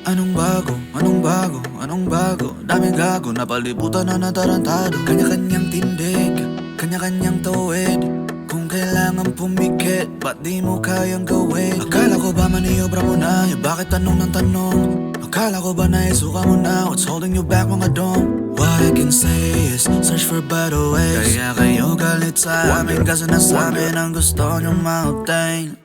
Anong bago? Anong bago? Anong bago? Daming gago, napalibutan na natarantado. Kanya-kanyang tindig, kanya-kanyang tuwid. Kung kailangan pumikit, ba't di mo kayang gawin? Akala ko ba maniobra mo na? Bakit tanong ng tanong? Akala ko ba naisuka mo na? What's holding you back mga dong? What I can say is, search for better ways. Kaya kayo galit sa amin kasi nasa amin ang gusto nyong ma-obtain.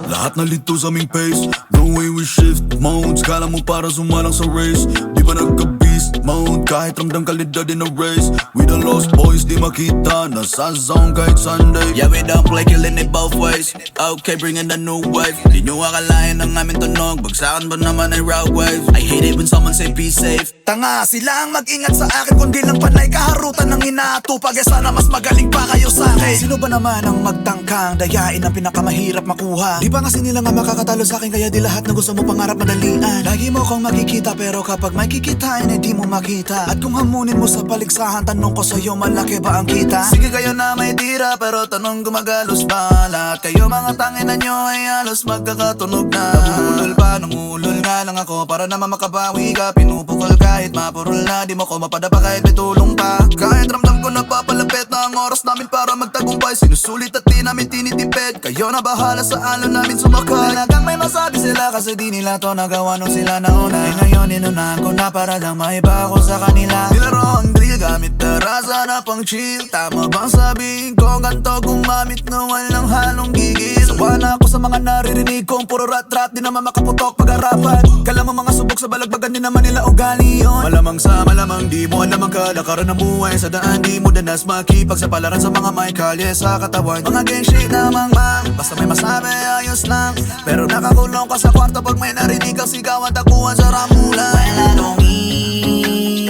Lahat na lito sa aming pace. The way we shift modes, kala mo para sumalang sa race. Di ba nagka-beast mode, kahit ramdam kalidad in a race. We the lost boys, di makita, nasa zone kahit Sunday. Yeah, we don't play, killing it both ways. Okay, bringing the new wave. Di nyo akalain ang aming tunog, bagsakan ba naman ay route wave? I hate it when someone say be safe. Tanga sila ang mag-ingat sa akin, kundi lang panay kaharutan ng inaatupag. Eh sana mas magaling pa kayo sa akin. Sino ba naman ang magtangkang dayain ang pinakamahirap makuha? Di ba kasi nila nga makakatalo sa akin, kaya di lahat na gusto mo pangarap madalian. Lagi mo kong makikita pero kapag may kikitain eh di mo makita. At kung hamunin mo sa paligsahan, tanong ko sa'yo, malaki ba ang kita? Sige kayo na may tira pero tanong gumagalos ba? Lahat kayo mga tangina nyo ay halos magkakatunog na. Nangulol pa, nangulol nga lang ako para naman makabawi ka. Pinupukol kahit mapurol na, di mo ko mapadapa kahit may tulong pa. Kahit ramdam ko napapalapit na ang oras namin para magtagumpay. Sinusulit at di namin tinitipid, kayo na bahala sa alon namin sumakay. Talagang may masabi sila kasi di nila to nagawa nung sila nauna. Eh ngayon inunahan ko na para lang maiba ako sa kanila. Nilaro ang drill gamit na rasa na pang chill. Tama bang sabihin ko ganto gumamit na walang halong gigil? Sawa na ako sa mga naririnig kong puro rat-rat, di naman makaputok pag-arapan. Kala mo mga subok sa balagbagan, di naman nila ugali yun. Malamang sa malamang di mo alam ang kalakaran ng buhay. Sa daan di mo danas makipag sa palaran sa mga may kalye sa katawan. Mga gang shit namang mang, basta may masabi ayos lang. Pero nakakulong ka sa kwarto pag may narinig kang sigawan, takuhan sa ramulan. Well, I don't mean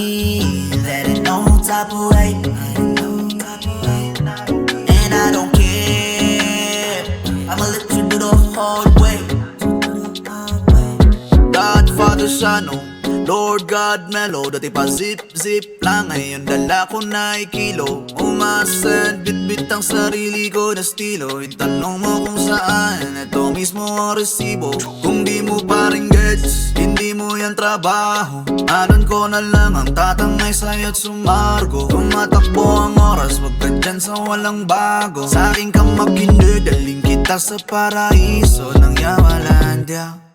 that it no type of way, and I don't care, I'ma let you do the hard way. Godfather Shano, Lord God Melo. Dati pa zip-zip lang, ngayon dala ko na ikilo. Umasan, bit-bit ang sarili ko na estilo. Itanong mo kung saan, ito mismo ang resibo. Kung di mo pa rin gets, hindi mo yan trabaho. Alon ko na lang ang tatangay sa'yo at sumargo. Tumatakbo ang oras, wag ka dyan sa walang bago. Sa aking kang makindi, daling kita sa paraiso ng Yamalandia.